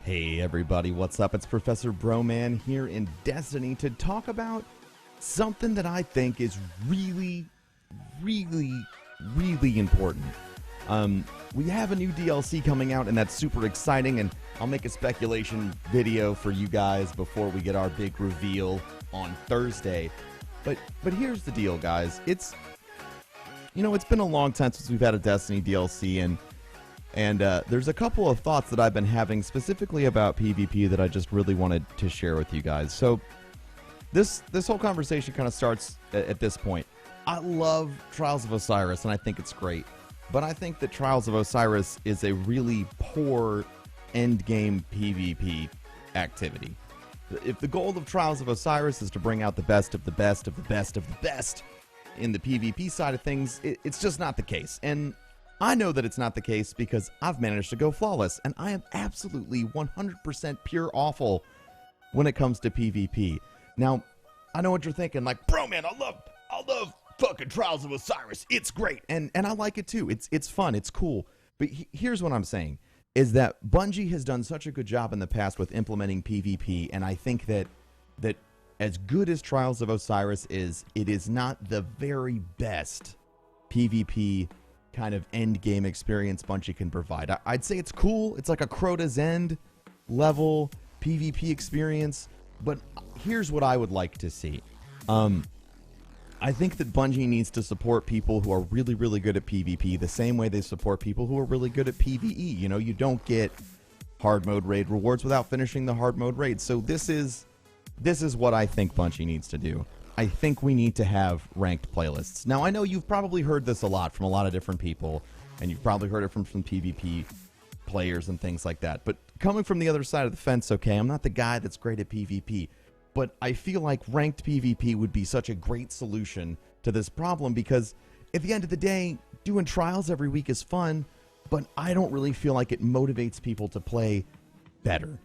Hey everybody, what's up? It's Professor Broman here in Destiny to talk about something that I think is really important. We have a new DLC coming out and that's super exciting, and I'll make a speculation video for you guys before we get our big reveal on Thursday. But here's the deal, guys. It's been a long time since we've had a Destiny DLC, and there's a couple of thoughts that I've been having specifically about PvP that I just really wanted to share with you guys. So this whole conversation kind of starts at this point. I love Trials of Osiris, and I think it's great. But I think that Trials of Osiris is a really poor endgame PvP activity. If the goal of Trials of Osiris is to bring out the best of the best of the best of the best in the PvP side of things, it's just not the case. And I know that it's not the case because I've managed to go flawless, and I am absolutely 100% pure awful when it comes to PvP. Now, I know what you're thinking, like, bro, man, I love fucking Trials of Osiris. It's great, and I like it too. It's fun, it's cool. But here's what I'm saying, is that Bungie has done such a good job in the past with implementing PvP, and I think that as good as Trials of Osiris is, it is not the very best PvP kind of end game experience Bungie can provide. I'd say it's cool. It's like a Crota's End level PvP experience, but here's what I would like to see. I think that Bungie needs to support people who are really good at PvP the same way they support people who are really good at PvE. You know, you don't get hard mode raid rewards without finishing the hard mode raid. So this is what I think Bungie needs to do. I think we need to have ranked playlists. Now, I know you've probably heard this a lot from a lot of different people, and you've probably heard it from some PvP players and things like that. But coming from the other side of the fence, okay, I'm not the guy that's great at PvP, but I feel like ranked PvP would be such a great solution to this problem, because at the end of the day, doing trials every week is fun, but I don't really feel like it motivates people to play better.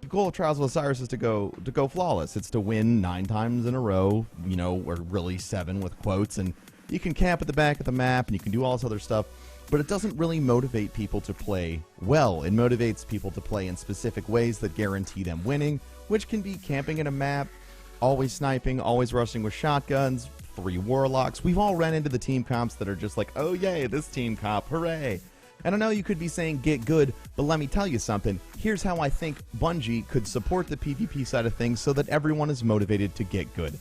The goal of Trials of Osiris is to go flawless. It's to win 9 times in a row, you know, or really 7 with quotes, and you can camp at the back of the map and you can do all this other stuff, but it doesn't really motivate people to play well. It motivates people to play in specific ways that guarantee them winning, which can be camping in a map, always sniping, always rushing with shotguns, 3 warlocks. We've all ran into the team comps that are just like, oh yay, this team comp, hooray. And I know you could be saying get good, but let me tell you something. Here's how I think Bungie could support the PvP side of things so that everyone is motivated to get good.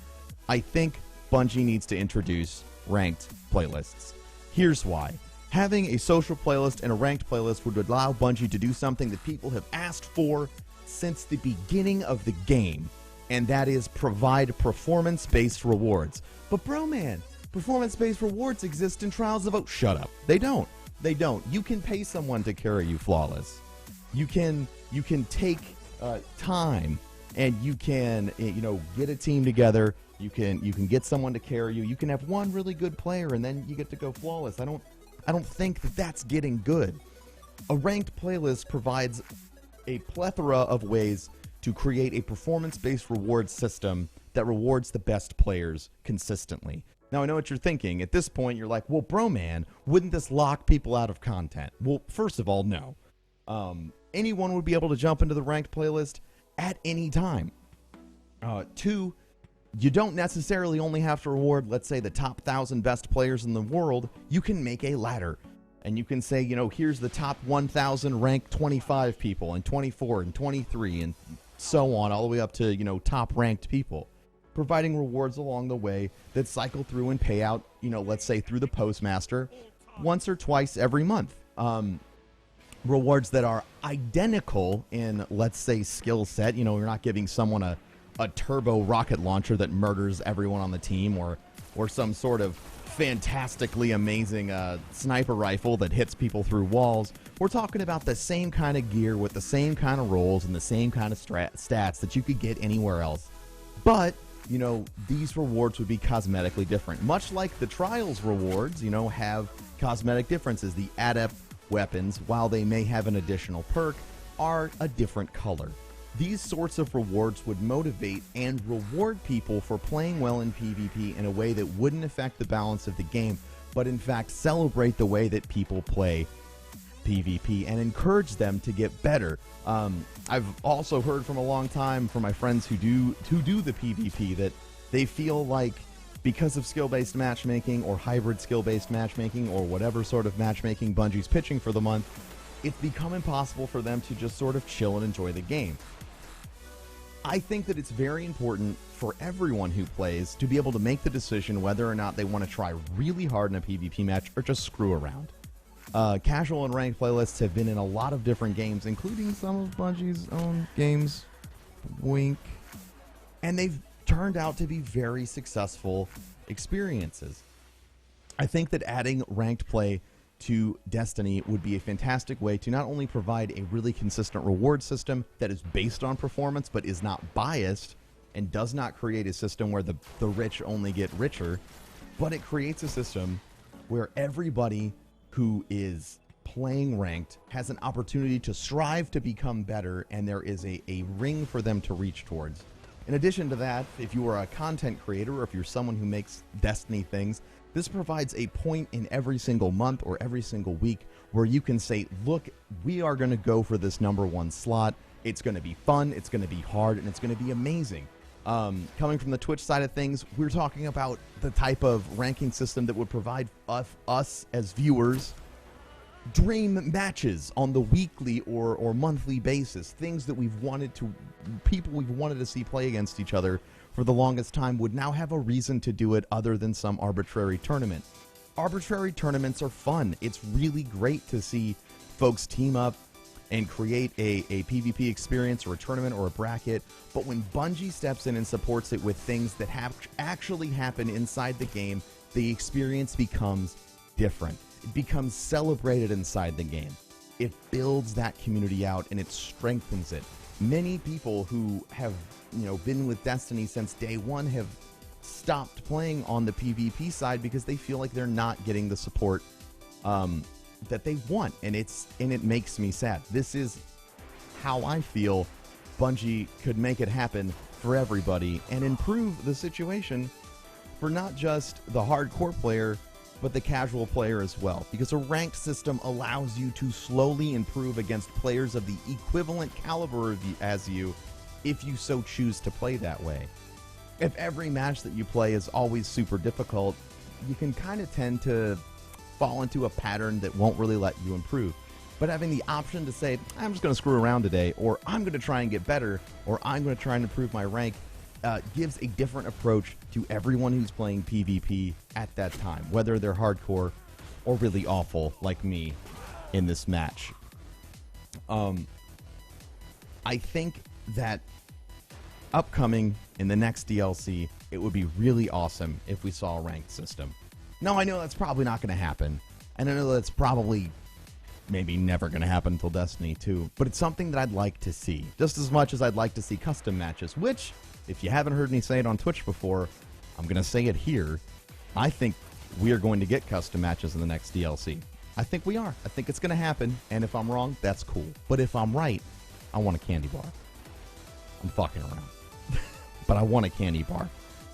I think Bungie needs to introduce ranked playlists. Here's why. Having a social playlist and a ranked playlist would allow Bungie to do something that people have asked for since the beginning of the game, and that is provide performance-based rewards. But bro, man, performance-based rewards exist in Trials of... Shut up. They don't. They don't. You can pay someone to carry you flawless. You can take time, and you can get a team together. You can get someone to carry you. You can have one really good player, and then you get to go flawless. I don't think that that's getting good. A ranked playlist provides a plethora of ways to create a performance-based reward system that rewards the best players consistently. Now, I know what you're thinking. At this point, you're like, well, bro, man, wouldn't this lock people out of content? Well, first of all, no. Anyone would be able to jump into the ranked playlist at any time. 2, you don't necessarily only have to reward, let's say, the top 1,000 best players in the world. You can make a ladder, and you can say, here's the top 1,000 ranked 25 people, and 24, and 23, and so on, all the way up to, top ranked people, providing rewards along the way that cycle through and pay out, let's say through the postmaster once or twice every month. Rewards that are identical in, let's say, skill set. You're not giving someone a turbo rocket launcher that murders everyone on the team, or some sort of fantastically amazing sniper rifle that hits people through walls. We're talking about the same kind of gear with the same kind of rolls and the same kind of stats that you could get anywhere else. But these rewards would be cosmetically different. Much like the Trials rewards, have cosmetic differences. The adept weapons, while they may have an additional perk, are a different color. These sorts of rewards would motivate and reward people for playing well in PvP in a way that wouldn't affect the balance of the game, but in fact celebrate the way that people play PvP and encourage them to get better. I've also heard from a long time from my friends who do the PvP that they feel like because of skill-based matchmaking or hybrid skill-based matchmaking or whatever sort of matchmaking Bungie's pitching for the month, it's become impossible for them to just sort of chill and enjoy the game. I think that it's very important for everyone who plays to be able to make the decision whether or not they want to try really hard in a PvP match or just screw around. Casual and ranked playlists have been in a lot of different games, including some of Bungie's own games, wink, and they've turned out to be very successful experiences. I think that adding ranked play to Destiny would be a fantastic way to not only provide a really consistent reward system that is based on performance but is not biased and does not create a system where the rich only get richer, but it creates a system where everybody who is playing ranked has an opportunity to strive to become better, and there is a ring for them to reach towards. In addition to that, if you are a content creator or if you're someone who makes Destiny things, this provides a point in every single month or every single week where you can say, look, we are going to go for this #1 slot. It's going to be fun, it's going to be hard, and it's going to be amazing. Coming from the Twitch side of things, we're talking about the type of ranking system that would provide us as viewers dream matches on the weekly or monthly basis. Things that people we've wanted to see play against each other for the longest time would now have a reason to do it other than some arbitrary tournament. Arbitrary tournaments are fun. It's really great to see folks team up and create a PvP experience or a tournament or a bracket, but when Bungie steps in and supports it with things that actually happen inside the game, the experience becomes different. It becomes celebrated inside the game. It builds that community out and it strengthens it. Many people who have been with Destiny since day one have stopped playing on the PvP side because they feel like they're not getting the support that they want, and it makes me sad. This is how I feel Bungie could make it happen for everybody and improve the situation for not just the hardcore player but the casual player as well, because a ranked system allows you to slowly improve against players of the equivalent caliber as you, if you so choose to play that way. If every match that you play is always super difficult, you can kind of tend to fall into a pattern that won't really let you improve. But having the option to say, I'm just going to screw around today, or I'm going to try and get better, or I'm going to try and improve my rank, gives a different approach to everyone who's playing PvP at that time, whether they're hardcore or really awful like me in this match. I think that upcoming in the next DLC, it would be really awesome if we saw a ranked system. No, I know that's probably not going to happen, and I know that's probably maybe never going to happen until Destiny 2, but it's something that I'd like to see, just as much as I'd like to see custom matches, which, if you haven't heard me say it on Twitch before, I'm going to say it here. I think we are going to get custom matches in the next DLC. I think we are. I think it's going to happen, and if I'm wrong, that's cool. But if I'm right, I want a candy bar. I'm fucking around. But I want a candy bar.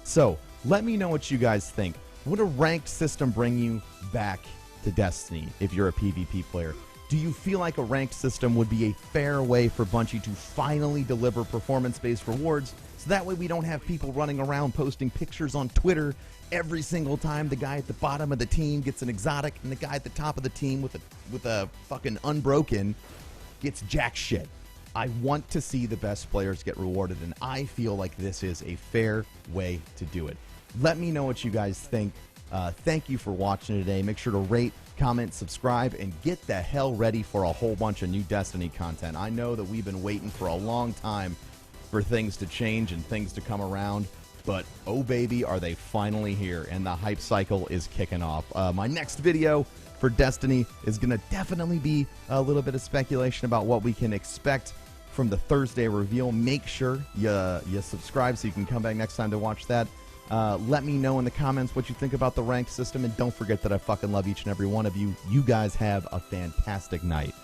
So, let me know what you guys think. Would a ranked system bring you back to Destiny if you're a PvP player? Do you feel like a ranked system would be a fair way for Bungie to finally deliver performance-based rewards, so that way we don't have people running around posting pictures on Twitter every single time the guy at the bottom of the team gets an exotic and the guy at the top of the team with a fucking unbroken gets jack shit? I want to see the best players get rewarded, and I feel like this is a fair way to do it. Let me know what you guys think. Thank you for watching today. Make sure to rate, comment, subscribe, and get the hell ready for a whole bunch of new Destiny content. I know that we've been waiting for a long time for things to change and things to come around, but oh baby, are they finally here, and the hype cycle is kicking off. My next video for Destiny is going to definitely be a little bit of speculation about what we can expect from the Thursday reveal. Make sure you subscribe so you can come back next time to watch that. Let me know in the comments what you think about the ranked system, and don't forget that I fucking love each and every one of you. You guys have a fantastic night.